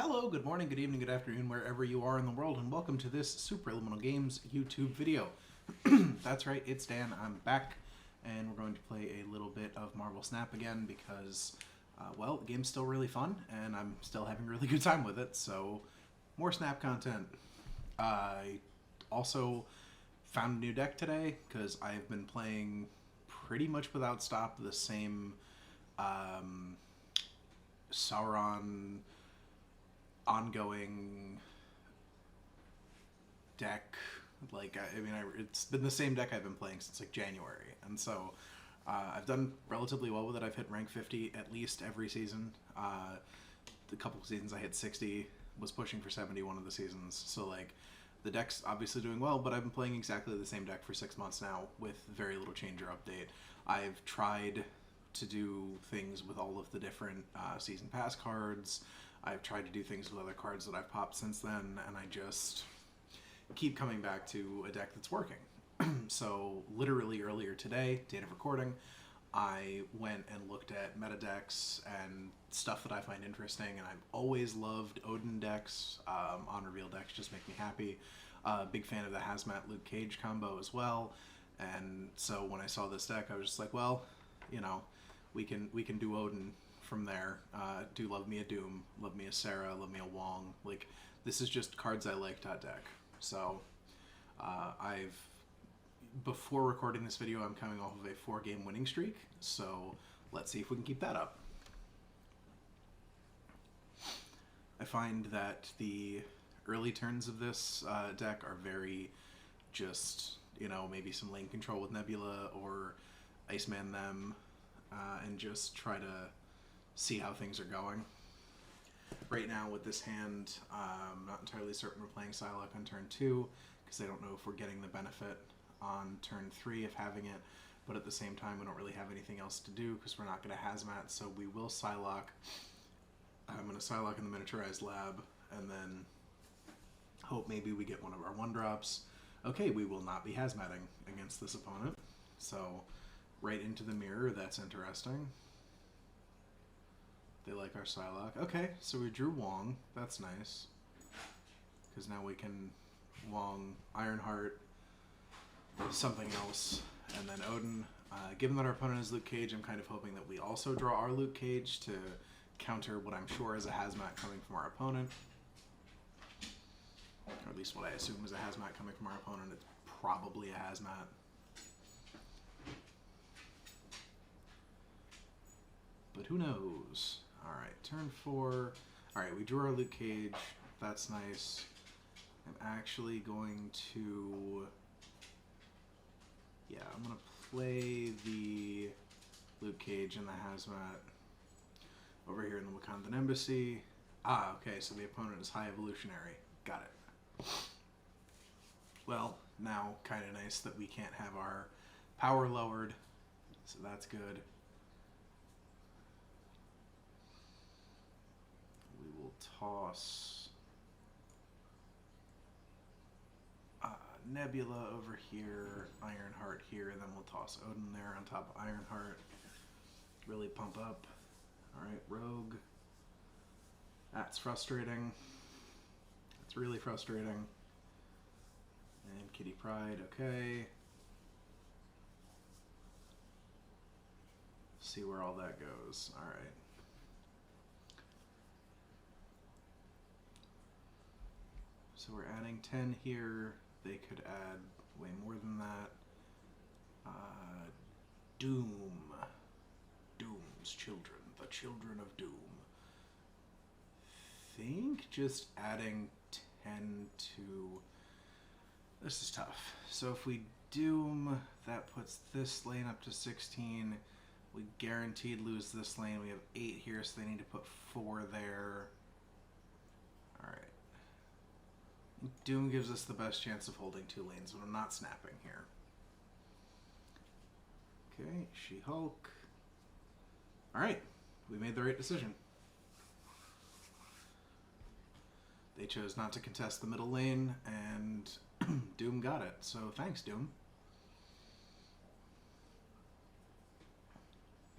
Hello, good morning, good evening, good afternoon, wherever you are in the world, and welcome to this Superliminal Games YouTube video. That's right, it's Dan, I'm back, and we're going to play a little bit of Marvel Snap again because, well, the game's still really fun, and I'm still having a really good time with it, so more Snap content. I also found a new deck today, because I've been playing pretty much without stop the same Sauron ongoing deck. It's been the same deck I've been playing since like January, and so I've done relatively well with it. I've hit rank 50 at least every season. The couple of seasons I hit 60, was pushing for 70 one of the seasons, so like the deck's obviously doing well, but I've been playing exactly the same deck for 6 months now with very little change or update. I've tried to do things with all of the different season pass cards. I've tried to do things with other cards that I've popped since then, and I just keep coming back to a deck that's working. So literally earlier today, date of recording, I went and looked at meta decks and stuff that I find interesting, and I've always loved Odin decks. On reveal decks just make me happy. Big fan of the Hazmat Luke Cage combo as well, and so when I saw this deck, I was just like, well, you know, we can do Odin from there. Do love me a Doom, love me a Sarah, love me a Wong. Like, this is just cards I like.dec. So before recording this video, I'm coming off of a 4-game winning streak, so let's see if we can keep that up. I find that the early turns of this deck are very just, you know, maybe some lane control with Nebula or Iceman them, and just try to see how things are going. Right now with this hand, I'm not entirely certain we're playing Psylocke on turn 2, because I don't know if we're getting the benefit on turn 3 of having it, but at the same time we don't really have anything else to do because we're not going to Hazmat, so we will Psylocke. I'm going to Psylocke in the miniaturized lab, and then hope maybe we get one of our 1-drops. Okay, we will not be Hazmatting against this opponent, so right into the mirror, that's interesting. They like our Psylocke. Okay, so we drew Wong. That's nice. Because now we can Wong, Ironheart, something else, and then Odin. Given that our opponent is Luke Cage, I'm kind of hoping that we also draw our Luke Cage to counter what I'm sure is a Hazmat coming from our opponent. Or at least what I assume is a Hazmat coming from our opponent. It's probably a Hazmat. But who knows? Alright, turn 4. Alright, we drew our Luke Cage. That's nice. I'm actually going to... yeah, I'm going to play the Luke Cage and the Hazmat over here in the Wakandan Embassy. Ah, okay, so the opponent is High Evolutionary. Got it. Well, now kind of nice that we can't have our power lowered, so that's good. Toss Nebula over here, Ironheart here, and then we'll toss Odin there on top of Ironheart. Really pump up. Alright, Rogue. That's frustrating. That's really frustrating. And Kitty Pryde, okay. See where all that goes. Alright. So we're adding 10 here. They could add way more than that. Doom. Doom's children. The children of Doom. Think just adding 10 to... this is tough. So if we Doom, that puts this lane up to 16. We guaranteed lose this lane. We have 8 here, so they need to put 4 there. Alright. Doom gives us the best chance of holding 2 lanes, but I'm not snapping here. Okay, She-Hulk. Alright, we made the right decision. They chose not to contest the middle lane, and Doom got it, so thanks, Doom.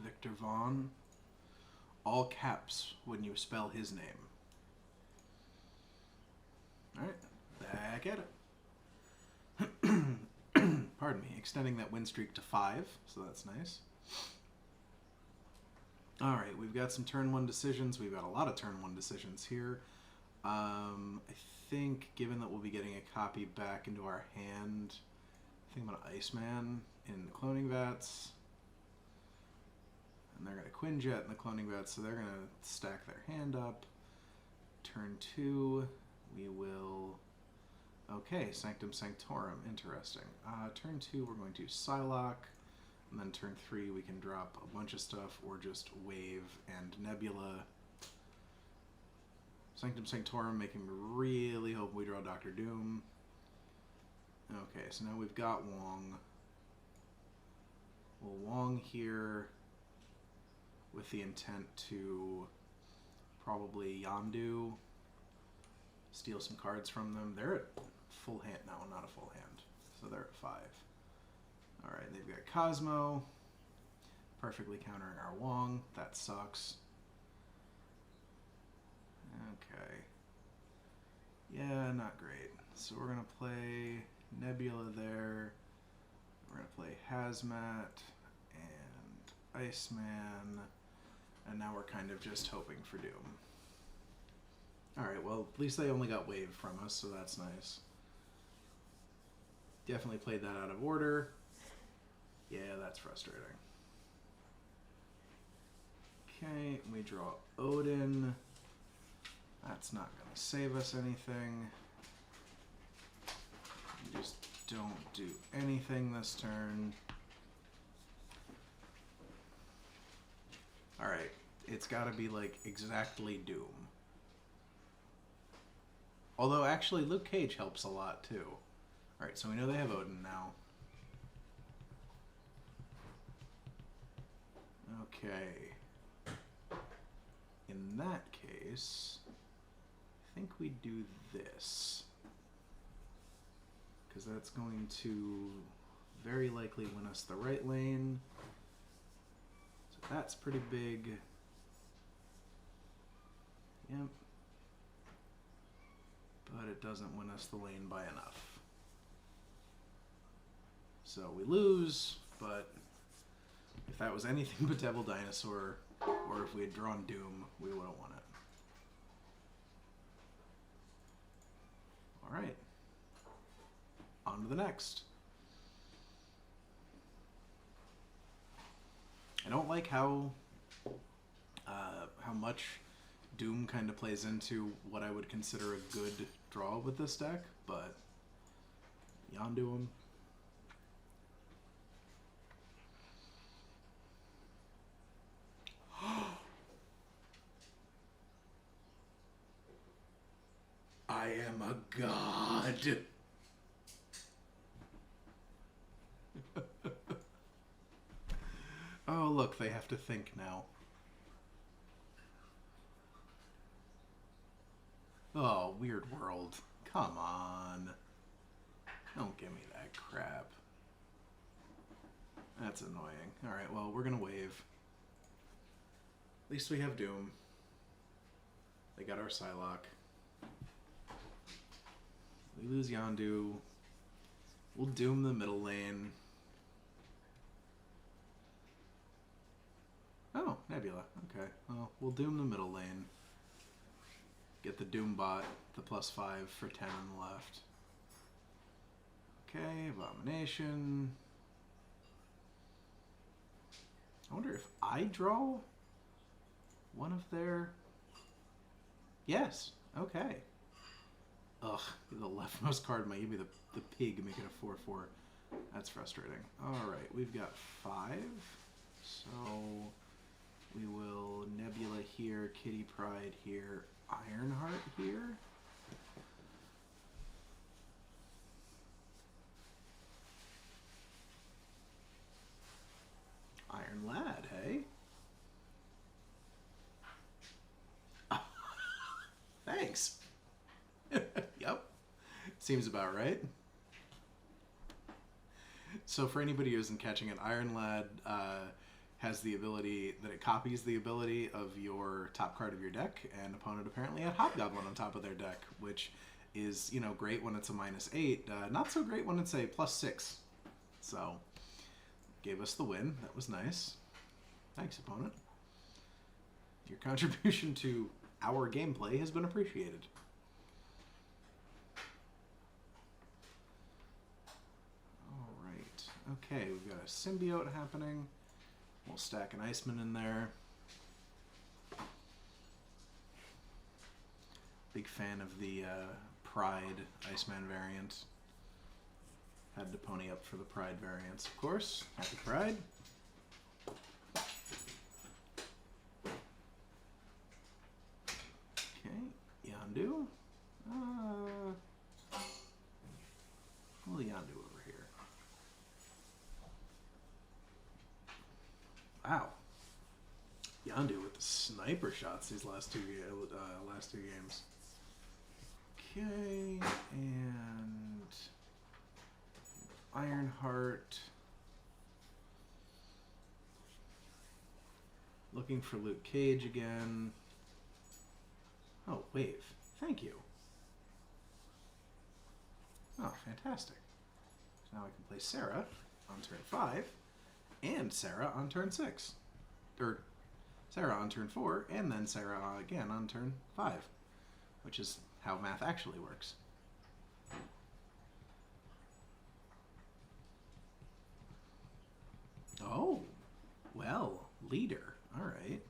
Victor Vaughn. All caps when you spell his name. Alright, back at it. Pardon me, extending that win streak to 5, so that's nice. Alright, we've got some turn 1 decisions. We've got a lot of turn 1 decisions here. I think, given that we'll be getting a copy back into our hand, I think I'm going to Iceman in the cloning vats. And they're going to Quinjet in the cloning vats, so they're going to stack their hand up. Turn 2, we will... Okay, Sanctum Sanctorum, interesting. Turn 2, we're going to Psylocke, and then turn 3, we can drop a bunch of stuff, or just Wave and Nebula. Sanctum Sanctorum, making me really hope we draw Dr. Doom. Okay, so now we've got Wong. Well, Wong here with the intent to probably Yondu, steal some cards from them. They're at full hand now, not a full hand, so they're at 5. Alright, they've got Cosmo, perfectly countering our Wong. That sucks. Okay. Yeah, not great. So we're going to play Nebula there. We're going to play Hazmat and Iceman. And now we're kind of just hoping for Doom. Alright, well, at least they only got Wave from us, so that's nice. Definitely played that out of order. Yeah, that's frustrating. Okay, we draw Odin. That's not going to save us anything. We just don't do anything this turn. Alright, it's got to be like exactly Doom. Although actually Luke Cage helps a lot too. Alright, so we know they have Odin now. Okay. In that case, I think we do this. Because that's going to very likely win us the right lane. So that's pretty big. Yep. But it doesn't win us the lane by enough. So we lose, but if that was anything but Devil Dinosaur, or if we had drawn Doom, we would have won it. Alright. On to the next. I don't like how much Doom kind of plays into what I would consider a good draw with this deck, but Yondu him. I am a god. Oh, look, they have to think now. Oh, Weird World. Come on. Don't give me that crap. That's annoying. Alright, well, we're gonna wave. At least we have Doom. They got our Psylocke. We lose Yondu. We'll Doom the middle lane. Oh, Nebula. Okay. Well, we'll Doom the middle lane. Get the Doom bot, the +5 for 10 on the left. Okay, Abomination. I wonder if I draw one of their... Yes. Okay. Ugh, the leftmost card might be the pig, make it a 4/4. That's frustrating. Alright, we've got 5. So we will Nebula here, Kitty Pryde here, Ironheart here. Iron Lad, hey? Thanks. Yep. Seems about right. So for anybody who isn't catching it, Iron Lad has the ability that it copies the ability of your top card of your deck, and opponent apparently had Hobgoblin on top of their deck, which is, you know, great when it's a -8. Not so great when it's a +6. So, gave us the win. That was nice. Thanks, opponent. Your contribution to our gameplay has been appreciated. Alright. Okay, we've got a symbiote happening. We'll stack an Iceman in there. Big fan of the Pride Iceman variant. Had to pony up for the Pride variants, of course. Happy Pride. Okay, Yondu. Well, Yondu over here. Wow. Yondu with the sniper shots these last two games. Okay, and Ironheart. Looking for Luke Cage again. Oh, Wave. Thank you. Oh, fantastic. So now I can play Sarah on turn 5 and Sarah on turn 6. Or Sarah on turn 4 and then Sarah again on turn 5, which is how math actually works. Oh, well, leader. All right.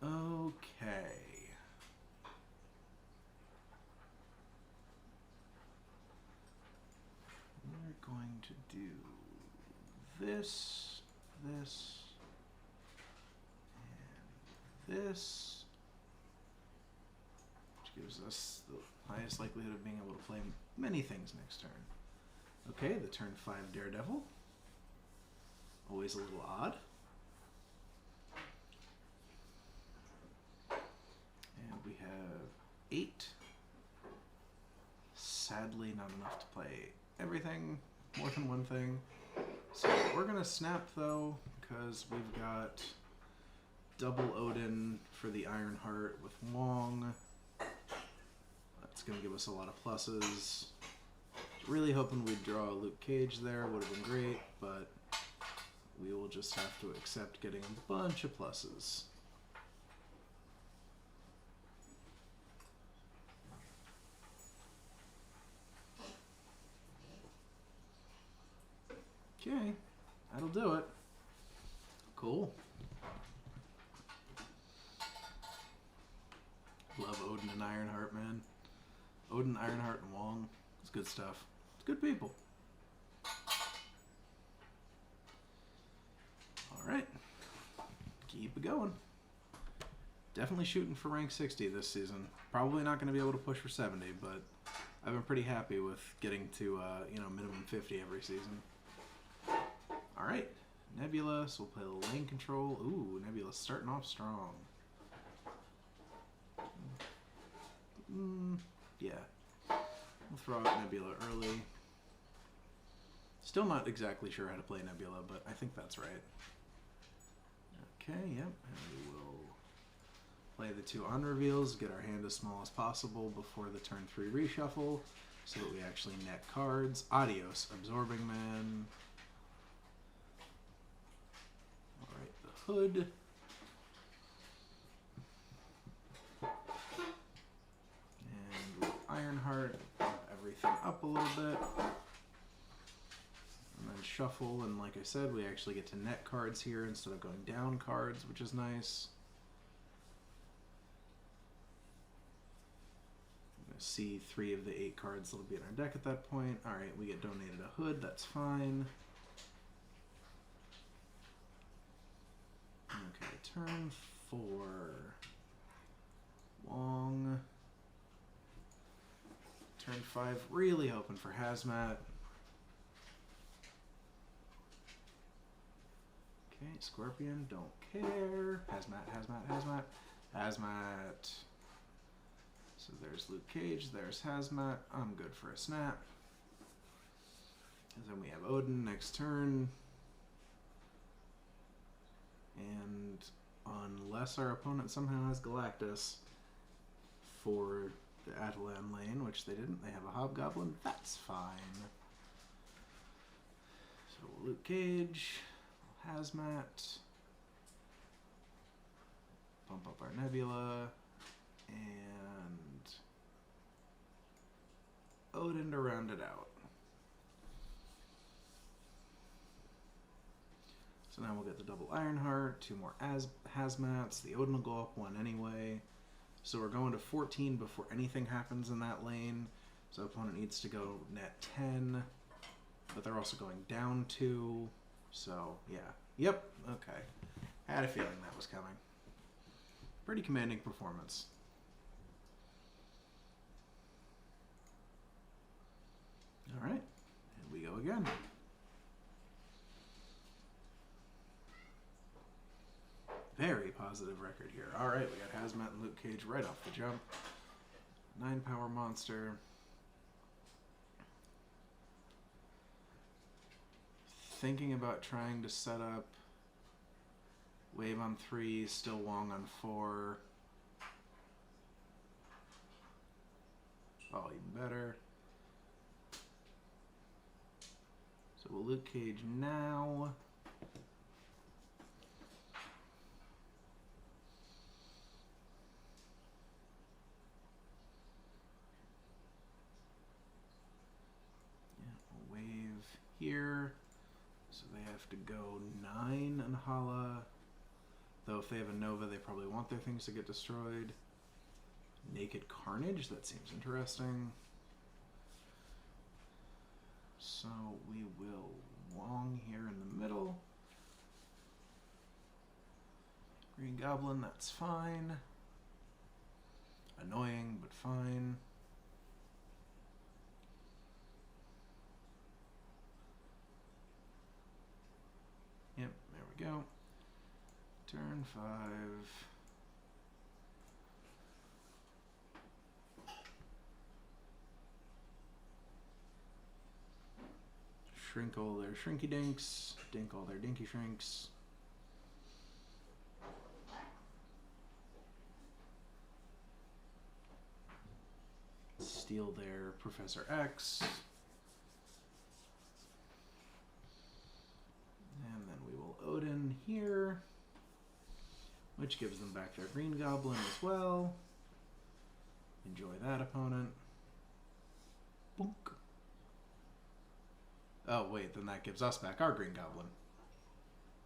Okay. We're going to do this, this, and this, which gives us the highest likelihood of being able to play many things next turn. Okay, the turn 5 Daredevil. Always a little odd. And we have 8. Sadly, not enough to play everything, more than one thing. So we're going to snap, though, because we've got double Odin for the Ironheart with Wong. That's going to give us a lot of pluses. Really hoping we'd draw a Luke Cage there, would have been great, but we will just have to accept getting a bunch of pluses. Okay, that'll do it. Cool. Love Odin and Ironheart, man. Odin, Ironheart, and Wong. It's good stuff. It's good people. Alright. Keep it going. Definitely shooting for rank 60 this season. Probably not going to be able to push for 70, but I've been pretty happy with getting to, minimum 50 every season. Alright. Nebula, so we'll play lane control. Ooh, Nebula's starting off strong. Yeah. We'll throw out Nebula early. Still not exactly sure how to play Nebula, but I think that's right. Okay, yep. And we will play the 2 on-reveals, get our hand as small as possible before the turn 3 reshuffle, so that we actually net cards. Adios, Absorbing Man. Alright, the Hood. And with Ironheart, bump everything up a little bit. And then shuffle, and like I said, we actually get to net cards here instead of going down cards, which is nice. I'm going to see 3 of the 8 cards that'll be in our deck at that point. Alright, we get donated a Hood, that's fine. Okay, turn 4. Wong. Turn 5, really hoping for Hazmat. Okay, Scorpion, don't care. Hazmat, Hazmat, Hazmat. Hazmat. So there's Luke Cage, there's Hazmat. I'm good for a snap. And then we have Odin next turn. And unless our opponent somehow has Galactus for the Atalan lane, which they didn't, they have a Hobgoblin, that's fine. So Luke Cage, Hazmat, bump up our Nebula, and Odin to round it out. So now we'll get the double Ironheart, 2 more Hazmats, the Odin will go up 1 anyway. So we're going to 14 before anything happens in that lane. So opponent needs to go net 10, but they're also going down 2. So yeah, yep, okay. Had a feeling that was coming. Pretty commanding performance. All right, here we go again. Very positive record here. All right, we got Hazmat and Luke Cage right off the jump. 9 power monster. Thinking about trying to set up Wave on 3, still Wong on 4. Oh, even better. So we'll Luke Cage now. Here, so they have to go 9 and Hala, though if they have a Nova they probably want their things to get destroyed. Naked Carnage, that seems interesting. So we will Wong here in the middle. Green Goblin, that's fine. Annoying, but fine. Yep, there we go. Turn 5. Shrink all their shrinky dinks. Dink all their dinky shrinks. Steal their Professor X. And then we will Odin here, which gives them back their Green Goblin as well. Enjoy that, opponent. Boink. Oh, wait, then that gives us back our Green Goblin.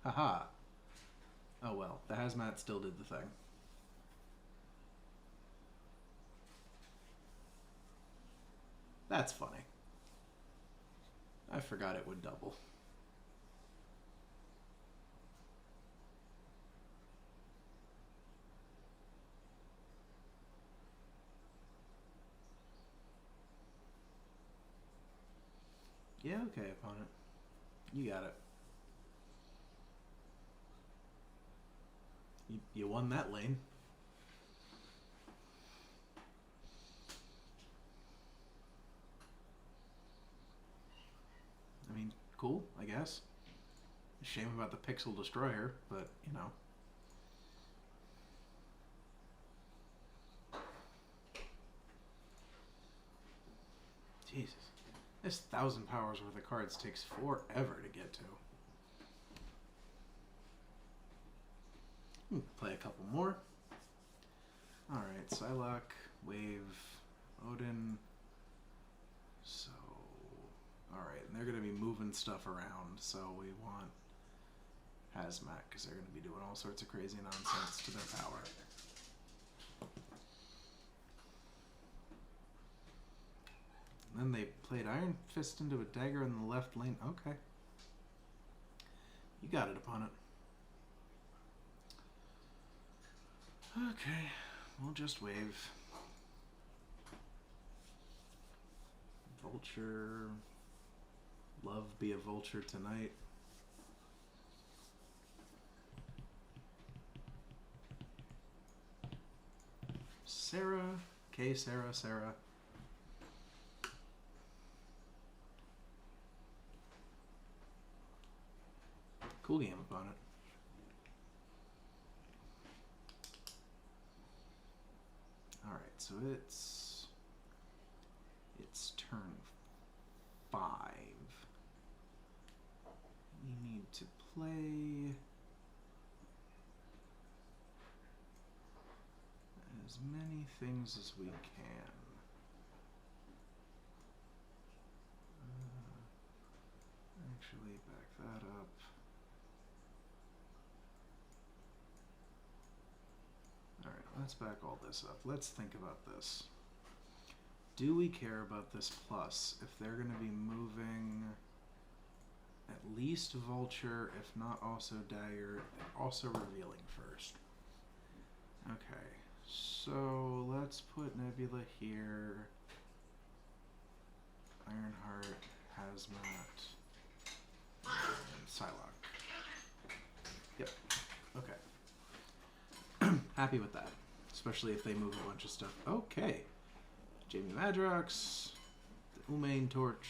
Haha. Oh well, the Hazmat still did the thing. That's funny. I forgot it would double. Yeah, okay, opponent. You got it. You won that lane. I mean, cool, I guess. Shame about the Pixel Destroyer, but, you know. Jesus. This 1,000 powers worth of cards takes forever to get to. Play a couple more. Alright, Psylocke, Wave, Odin. So, alright, and they're going to be moving stuff around, so we want Hazmat, because they're going to be doing all sorts of crazy nonsense to their power. And then they played Iron Fist into a dagger in the left lane. Okay. You got it, opponent. Okay. We'll just wave. Vulture. Love be a vulture tonight. Sarah. Okay, Sarah. Cool game, opponent. Alright, so it's turn 5. We need to play as many things as we can. Actually, back that up. Alright, let's back all this up. Let's think about this. Do we care about this plus if they're going to be moving at least Vulture, if not also Dagger, also revealing first? Okay, so let's put Nebula here. Ironheart, Hazmat, and Psylocke. Yep, okay. Happy with that, especially if they move a bunch of stuff. Okay. Jamie Madrox, the Umain Torch,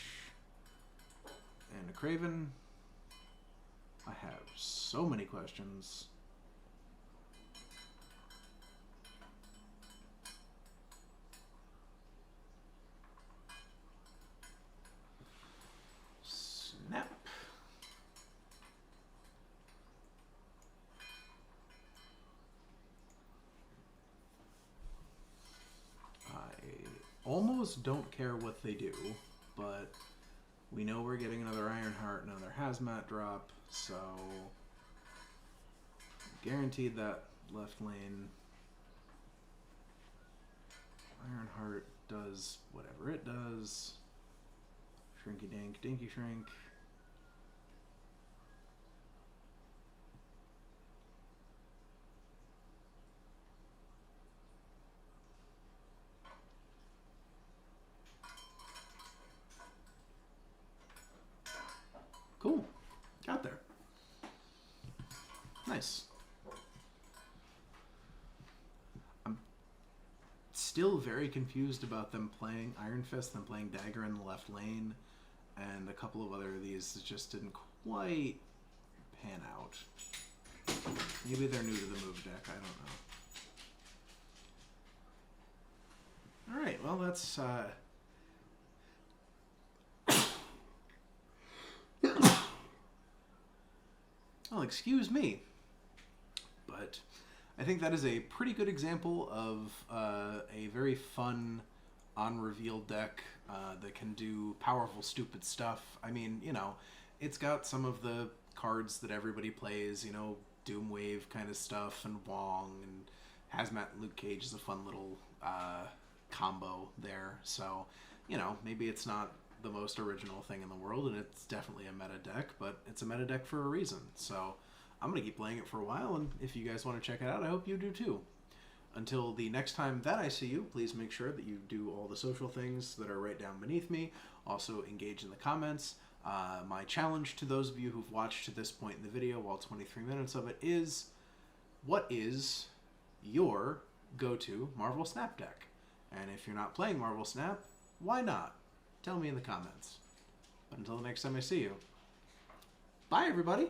and a Craven. I have so many questions. Snap. Almost don't care what they do, but we know we're getting another Ironheart, another Hazmat drop, so guaranteed that left lane. Ironheart does whatever it does. Shrinky dink, dinky shrink. Cool. Got there. Nice. I'm still very confused about them playing Iron Fist and playing Dagger in the left lane, and a couple of other of these that just didn't quite pan out. Maybe they're new to the move deck, I don't know. Alright, well that's well, excuse me, but I think that is a pretty good example of a very fun on-reveal deck that can do powerful, stupid stuff. I mean, you know, it's got some of the cards that everybody plays, you know, Doomwave kind of stuff, and Wong, and Hazmat Luke Cage is a fun little combo there. So, you know, maybe it's not the most original thing in the world, and it's definitely a meta deck, but it's a meta deck for a reason. So I'm going to keep playing it for a while, and if you guys want to check it out, I hope you do too. Until the next time that I see you, please make sure that you do all the social things that are right down beneath me. Also engage in the comments. My challenge to those of you who've watched to this point in the video, while 23 minutes of it, is what is your go-to Marvel Snap deck? And if you're not playing Marvel Snap, why not? Tell me in the comments. But until the next time I see you, bye everybody!